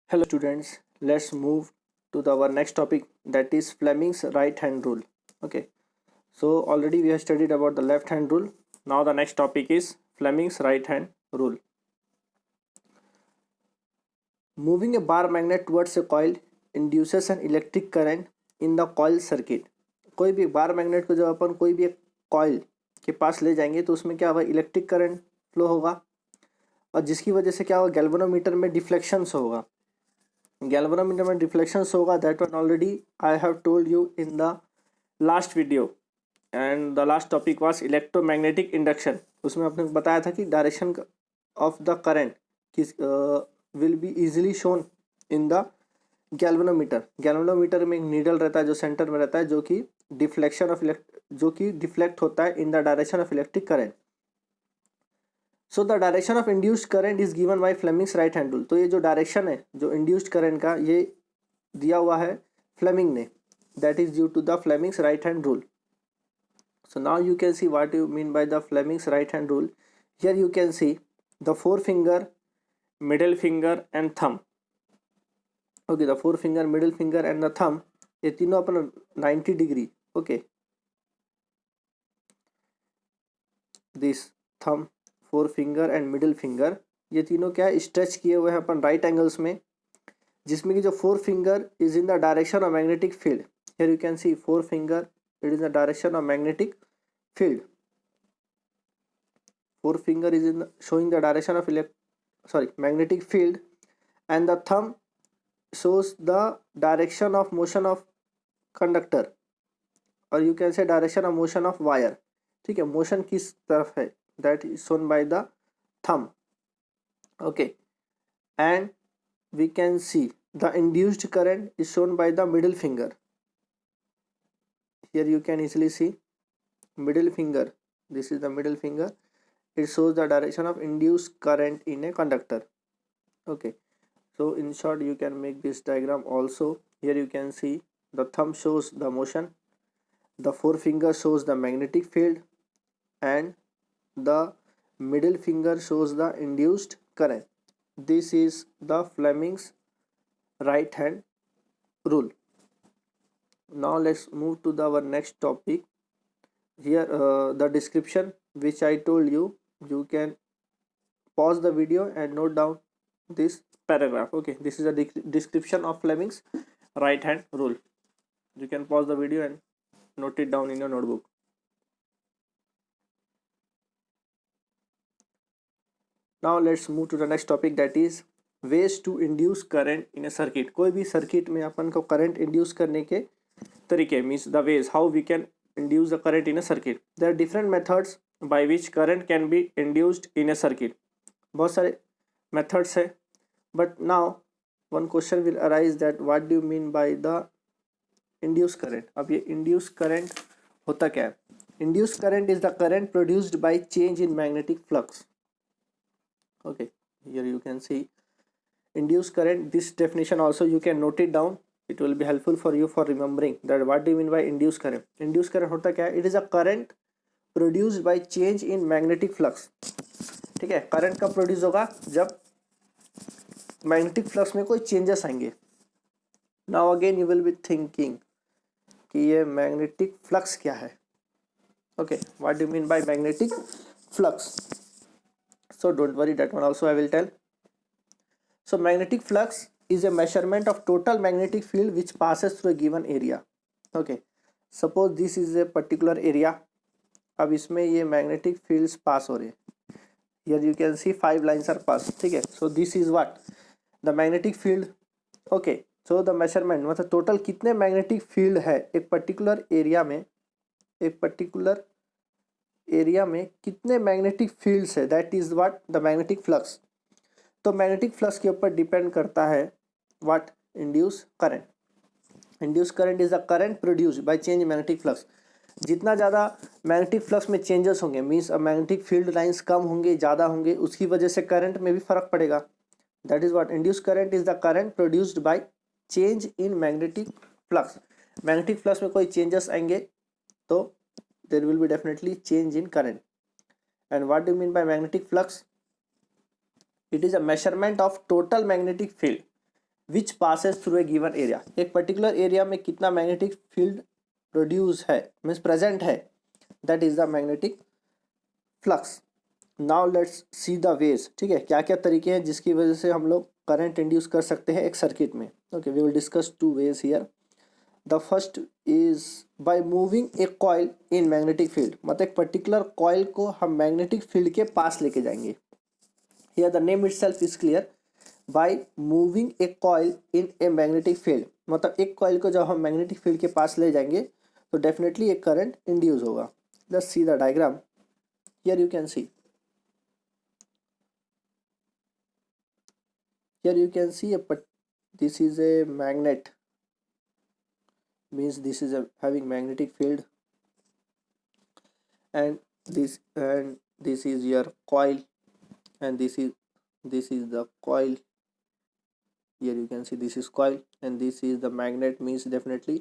Hello students, let's move to our next topic, that is Fleming's right hand rule. Okay, so already we have studied about the left hand rule. Now the next topic is Fleming's right hand rule. Moving a bar magnet towards a coil induces an electric current in the coil circuit. कोई भी bar magnet को जब अपन कोई भी एक coil के पास ले जाएंगे तो उसमें क्या होगा, इलेक्ट्रिक करंट फ्लो होगा और जिसकी वजह से क्या होगा, गैल्वेनोमीटर में डिफ्लेक्शंस होगा. Galvanometer में deflections होगा. That one already I have told you in the last video and the last topic was electromagnetic induction. उसमें आपने बताया था कि डायरेक्शन of the current किस will be easily shown in the galvanometer. galvanometer में एक needle रहता है जो सेंटर में रहता है, जो कि डिफ्लेक्ट होता है in the direction of electric current. So the direction of induced current is given by Fleming's right hand rule. तो ये जो डायरेक्शन है जो इंड्यूस्ड करंट का, ये दिया हुआ है फ्लेमिंग ने. That is due to the Fleming's right hand rule. So now you can see what you mean by the Fleming's right hand rule. Here you can see the forefinger, middle finger and thumb. Okay, the forefinger, middle finger and the thumb, ये तीनों अपन 90 degree. Okay, this thumb, forefinger and middle finger, ये तीनों क्या है, stretch किए हुए हैं अपन राइट एंगल्स में, जिसमें कि जो four finger is in the direction of magnetic field. Here you can C four finger, it is the direction of magnetic field. Four finger is in showing the direction of magnetic field, and the thumb shows the direction of motion of conductor, और you can say direction of motion of wire. ठीक है, motion किस तरफ है, that is shown by the thumb. Okay, and we can see the induced current is shown by the middle finger. Here you can easily see middle finger, this is the middle finger, it shows the direction of induced current in a conductor. Okay, so in short you can make this diagram also. Here you can see the thumb shows the motion, the forefinger shows the magnetic field, and the middle finger shows the induced current. This is the Fleming's right hand rule. Now let's move to our next topic. Here the description which I told you, you can pause the video and note down this paragraph. Okay, this is a description of Fleming's right hand rule. You can pause the video and note it down in your notebook. Now let's move to the next topic, that is ways to induce current in a circuit. कोई भी circuit में अपन को current induce करने के तरीके, means the ways how we can induce the current in a circuit. There are different methods by which current can be induced in a circuit. बहुत सारे methods है, but now one question will arise that what do you mean by the induced current. अब ये induced current होता क्या है? Induced current is the current produced by change in magnetic flux. Okay, here you can see induced current. This definition also you can note it down, it will be helpful for you for remembering that what do you mean by induced current. Induced current होता क्या है? It is a current produced by change in magnetic flux. ठीक है, current कब produce होगा? जब magnetic flux में कोई चेंजेस आएंगे. Now again you will be thinking कि ये मैग्नेटिक फ्लक्स क्या है. Okay, what do you mean by magnetic flux? So don't worry, that one also I will tell. So magnetic flux is a measurement of total magnetic field which passes through a given area. Okay, suppose this is a particular area. अब इसमें ये magnetic fields pass हो रहे हैं. Here you can see 5 lines are passed. ठीक है, so this is what the magnetic field. Okay, so the measurement मतलब total कितने magnetic field है एक particular area में, एक particular एरिया में कितने मैग्नेटिक फील्ड्स है, that is what the magnetic flux. तो मैग्नेटिक फ्लक्स के ऊपर डिपेंड करता है what, induce current. Induce current is the current produced by change in magnetic flux. जितना ज़्यादा मैग्नेटिक फ्लक्स में चेंजेस होंगे, मीन्स मैग्नेटिक फील्ड लाइंस कम होंगे ज़्यादा होंगे, उसकी वजह से करंट में भी फर्क पड़ेगा. That is what induce current is the current produced by change in magnetic flux. Magnetic flux में कोई चेंजेस आएंगे तो there will be definitely change in current. And what do you mean by magnetic flux? It is a measurement of total magnetic field. Which passes through a given area, एक particular area में कितना magnetic field produce है, means present है, that is the magnetic flux. Now let's see the ways, ठीक है, क्या क्या तरीके हैं जिसकी वजह से हम लोग करंट इंड्यूस कर सकते हैं एक सर्किट में। Okay, we will discuss two ways here. The first is by moving a coil in magnetic field, मतलब एक पर्टिकुलर कॉइल को हम मैग्नेटिक फील्ड के पास लेके जाएंगे। Here the name itself is clear, bye moving a coil in a magnetic field, मतलब एक coil को जब हम मैग्नेटिक फील्ड के पास ले जाएंगे तो डेफिनेटली एक करंट इंड्यूस होगा। Let's see the diagram. Here you can C, here you can see this is a magnet, means this is a having magnetic field, and this is your coil, and this is the coil. Here you can see this is coil and this is the magnet, means definitely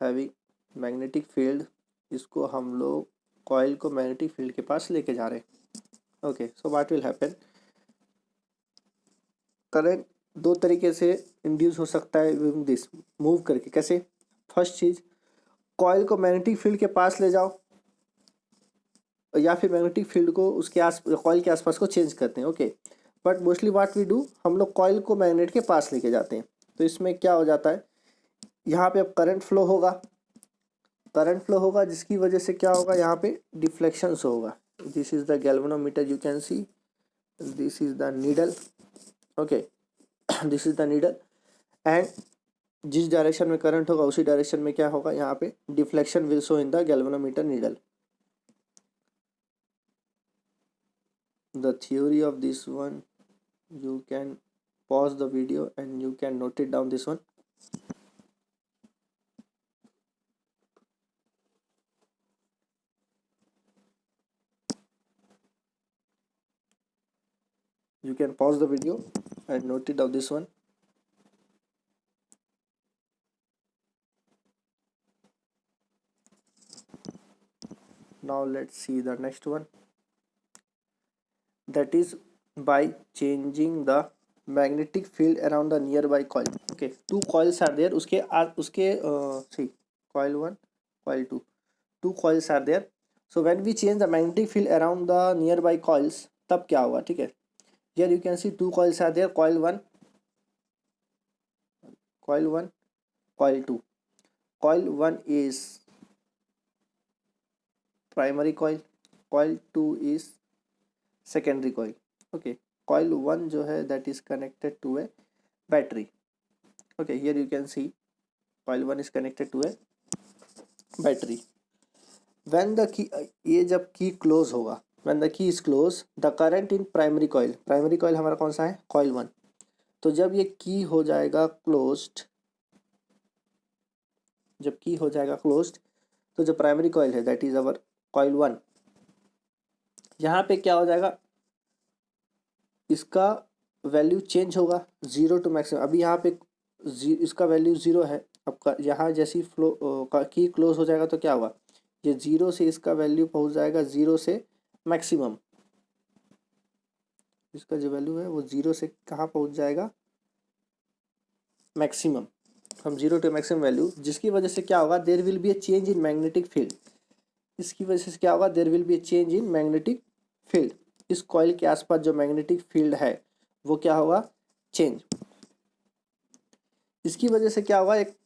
having magnetic field। इसको हम लोग coil को magnetic field के पास लेके जा रहे हैं। Okay, so what will happen, current दो तरीके से इंड्यूस हो सकता है दिस, मूव करके। कैसे? फर्स्ट चीज, कॉइल को मैग्नेटिक फील्ड के पास ले जाओ या फिर मैग्नेटिक फील्ड को उसके कॉइल के आसपास को चेंज करते हैं। Okay, but mostly what we do, हम लोग कॉइल को मैग्नेट के पास लेके जाते हैं। तो इसमें क्या हो जाता है, यहाँ पे अब करंट फ्लो होगा, जिसकी वजह से क्या होगा, यहाँ पे डिफ्लेक्शंस होगा। This is the galvanometer, you can C, this is the needle. Okay, this is the needle, and जिस डायरेक्शन में करंट होगा उसी डायरेक्शन में क्या होगा, यहाँ पे deflection will show in the galvanometer needle. The theory of this one, you can pause the video and you can note it down, this one। You can pause the video and note it down, this one। Now let's see the next one, that is by changing the magnetic field around the nearby coil। Okay, two coils are there, उसके see, coil 1, coil 2, two coils are there। So when we change the magnetic field around the nearby coils, तब क्या होगा, ठीक है। Here you can see two coils are there, coil 1, coil 2। Coil 1 is primary coil, coil 2 is secondary coil। Okay, coil 1 जो है that is connected to a battery। Okay, here you can see coil 1 is connected to a battery। When the key, ये जब key close होगा, when the key is close, the current in primary coil हमारा कौन सा है, coil 1। तो जब ये की हो जाएगा closed, जब की हो जाएगा closed, तो जो प्राइमरी कॉइल है दैट इज अवर कॉइल 1, यहाँ पे क्या हो जाएगा, इसका वैल्यू चेंज होगा 0 टू मैक्सिमम। अभी यहाँ पे इसका वैल्यू 0 है, अब यहाँ जैसी फ्लो की क्लोज हो जाएगा तो क्या होगा, ये 0 से इसका वैल्यू पहुँच जाएगा 0 से मैक्सिमम। इसका जो वैल्यू है वो 0 से कहाँ पहुँच जाएगा, मैक्सिमम, हम 0 टू मैक्सिमम वैल्यू, जिसकी वजह से क्या होगा, there will be a change in magnetic field. इसकी वजह से क्या होगा, there will be a change in magnetic field. इस कॉइल के आसपास जो मैग्नेटिक फील्ड है वो क्या होगा, चेंज। इसकी वजह से क्या होगा, एक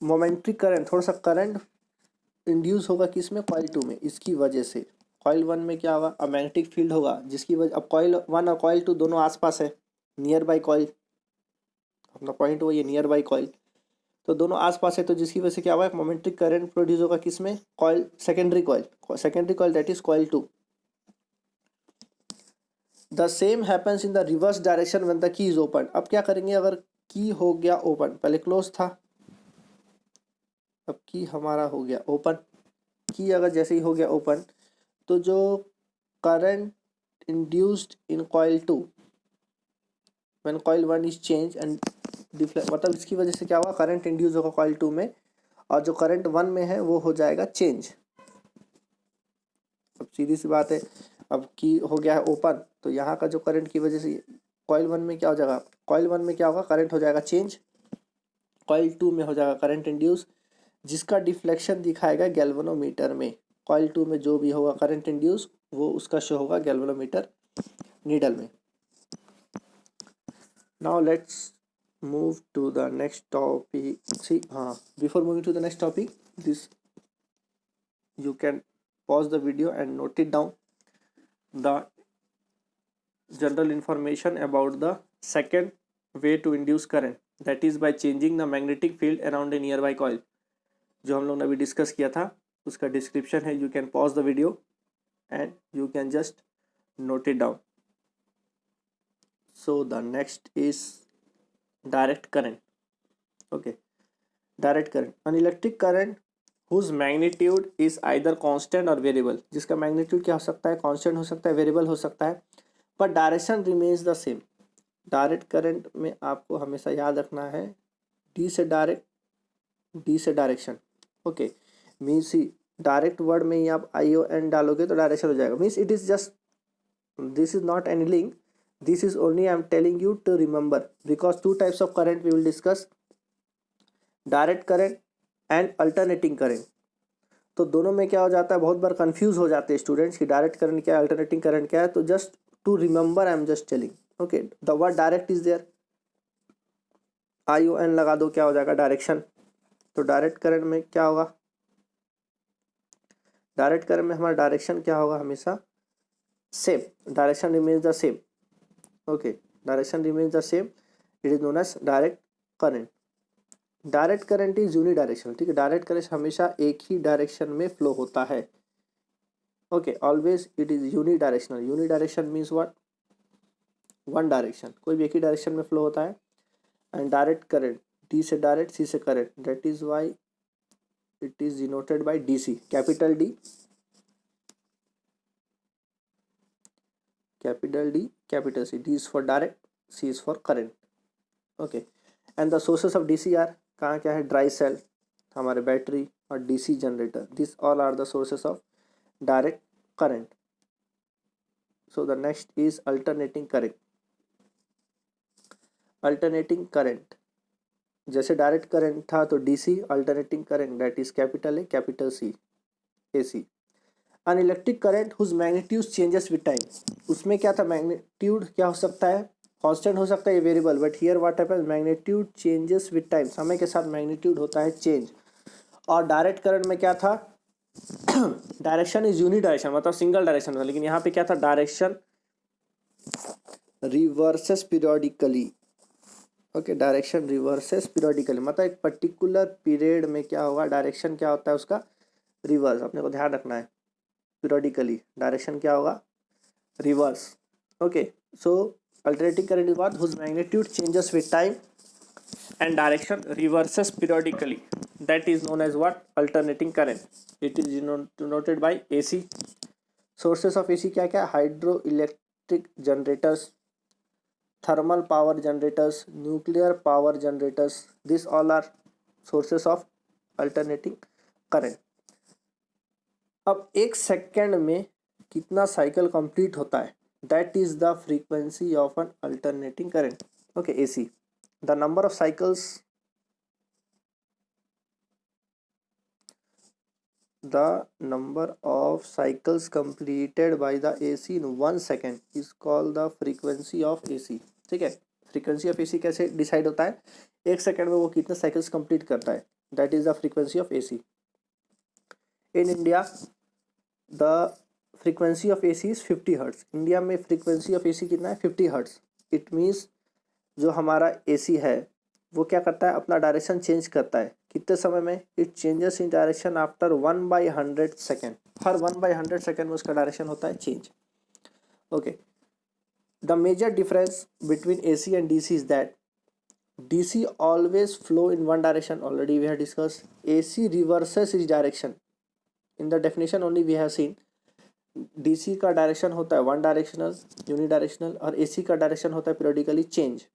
मोमेंटरी करंट, थोड़ा सा करंट इंड्यूस होगा किसमें, कॉइल 2 में। इसकी वजह से कॉइल 1 में क्या होगा, अब मैग्नेटिक फील्ड होगा, जिसकी वजह, अब कॉइल 1 और कॉइल 2 दोनों आसपास है, नियर बाई कॉइल, अपना पॉइंट वो ये नियर बाई कॉइल, तो दोनों आसपास है, तो जिसकी वजह से क्या होगा, एक मोमेंटरी करंट प्रोड्यूस होगा किसमें, coil secondary coil that is coil 2। The same happens in the reverse direction when the key is open. अब क्या करेंगे, अगर की हो गया ओपन, पहले क्लोज था, अब की हमारा हो गया ओपन, की अगर जैसे ही हो गया ओपन, तो जो current induced in coil 2 when coil 1 is change and मतलब इसकी वजह से क्या होगा, करंट इंड्यूस होगा कॉइल 2 में, और जो करंट 1 में है वो हो जाएगा चेंज। अब सीधी सी बात है, अब की हो गया है ओपन, तो यहाँ का जो करंट की वजह से कॉइल 1 में क्या हो जाएगा, कॉइल 1 में क्या होगा, करंट हो जाएगा चेंज, कॉइल 2 में हो जाएगा करंट इंड्यूस, जिसका डिफ्लेक्शन दिखाएगा गैल्वेनोमीटर में। कॉइल 2 में जो भी होगा करंट इंड्यूस वो उसका शो होगा गैल्वेनोमीटर नीडल में। Now let's move to the next topic. See, before moving to the next topic, this you can pause the video and note it down the general information about the second way to induce current, that is by changing the magnetic field around a nearby coil. जो हम लोग ने अभी discuss किया था उसका description है, you can pause the video and you can just note it down. So the next is direct current. Okay, direct current, an electric current whose magnitude is either constant or variable. जिसका magnitude क्या हो सकता है, constant हो सकता है, variable हो सकता है, पर direction remains the same. Direct current में आपको हमेशा याद रखना है डी से डायरेक्ट, डी से direction. Okay, means direct word में ही आप आई ओ एन डालोगे तो डायरेक्शन हो जाएगा. Means it is just, this is not any link, this is only I am telling you to remember, because two types of current we will discuss, direct current and alternating current. तो दोनों में क्या हो जाता है, बहुत बार confuse हो जाते हैं स्टूडेंट्स कि डायरेक्ट करंट क्या है, अल्टरनेटिंग करंट क्या है. तो just to remember I am just telling. Okay, the word direct is there, I O N लगा दो, क्या हो जाएगा, डायरेक्शन. तो डायरेक्ट करंट में क्या होगा, डायरेक्ट करंट में हमारा डायरेक्शन क्या होगा, हमेशा same, direction remains the same. Okay, direction remains the same. It is known as direct current. Direct current is unidirectional. ठीक है, डायरेक्ट करंट हमेशा एक ही डायरेक्शन में फ्लो होता है. Okay, always it is unidirectional. Unidirection means what, one direction, कोई भी एक ही डायरेक्शन में फ्लो होता है. एंड डायरेक्ट करंट, डी से डायरेक्ट, सी से current, that is why it is denoted by D C, capital D, capital D, capital C. D is for direct, C is for current. Okay, and the sources of DC are, कहाँ क्या है, dry cell, हमारे battery और DC generator. This all are the sources of direct current. So the next is alternating current. Alternating current, जैसे direct current था तो DC, alternating current that is capital A, capital C, AC. An electric current whose magnitude changes with time. उसमें क्या था, magnitude क्या हो सकता है, कांस्टेंट हो सकता है, variable. But here what happens, magnitude changes with time, समय के साथ मैग्नीट्यूड होता है चेंज. और डायरेक्ट करंट में क्या था, डायरेक्शन इज यूनि डायरेक्शन, मतलब सिंगल डायरेक्शन था. लेकिन यहाँ पे क्या था, direction reverses periodically. Okay, direction reverses periodically, मतलब एक पर्टिकुलर पीरियड में क्या होगा, डायरेक्शन क्या होता है उसका, रिवर्स. अपने को ध्यान रखना है, periodically डायरेक्शन क्या होगा, reverse. Okay, so alternating current is what, whose magnitude changes with time and direction reverses periodically, that is known as what, alternating current. It is denoted by AC. sources of AC क्या क्या, hydro electric generators, thermal power generators, nuclear power generators, this all are sources of alternating current. अब एक second में कितना cycle complete होता है, that is the frequency of an alternating current. Okay, AC, the number of cycles, the number of cycles completed by the AC in 1 second is called the frequency of AC. ठीक है, frequency of AC कैसे decide होता है, एक second में वो कितने cycles complete करता है, that is the frequency of AC. In India the frequency of AC is 50 hertz. India में फ्रीक्वेंसी ऑफ AC कितना है, 50 हर्ट्स. इट मीन्स जो हमारा AC है वो क्या करता है, अपना डायरेक्शन चेंज करता है. कितने समय में, it changes in direction after 1/100 second. हर 1/100 सेकेंड में उसका डायरेक्शन होता है change. Okay, the major difference between AC and DC is that DC always flow in one direction, already we have discuss. AC reverses is direction. In the definition only we have seen, DC का direction होता है one directional, unidirectional, और AC का direction होता है periodically change.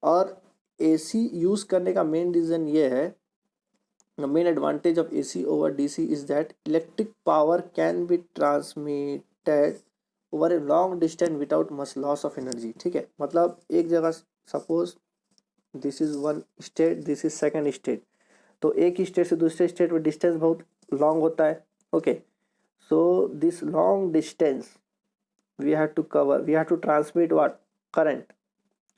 और AC use करने का मेन रीज़न ये है, the main advantage of AC over DC is that electric power can be transmitted over A long distance without much loss of energy. ठीक है, मतलब एक जगह suppose this is one state, this is second state, तो एक state से दूसरे state में डिस्टेंस बहुत लॉन्ग होता है. Okay, so this long distance we have to cover, we have to transmit what? Current.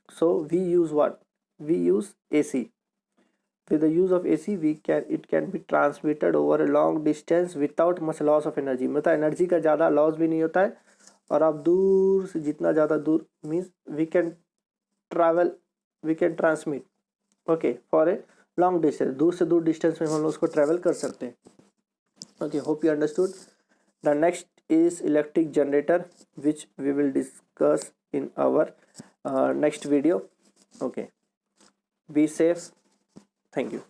So we use what? We use AC. With the use of AC it can be transmitted over a long distance without much loss of energy. मतलब energy का ज़्यादा loss भी नहीं होता है, और आप दूर से जितना ज़्यादा दूर means we can travel, we can transmit okay for a long distance. दूर से दूर डिस्टेंस में हम लोग उसको ट्रैवल कर सकते हैं. Okay, hope you understood. The next is electric generator, which we will discuss in our next video. Okay, be safe. Thank you.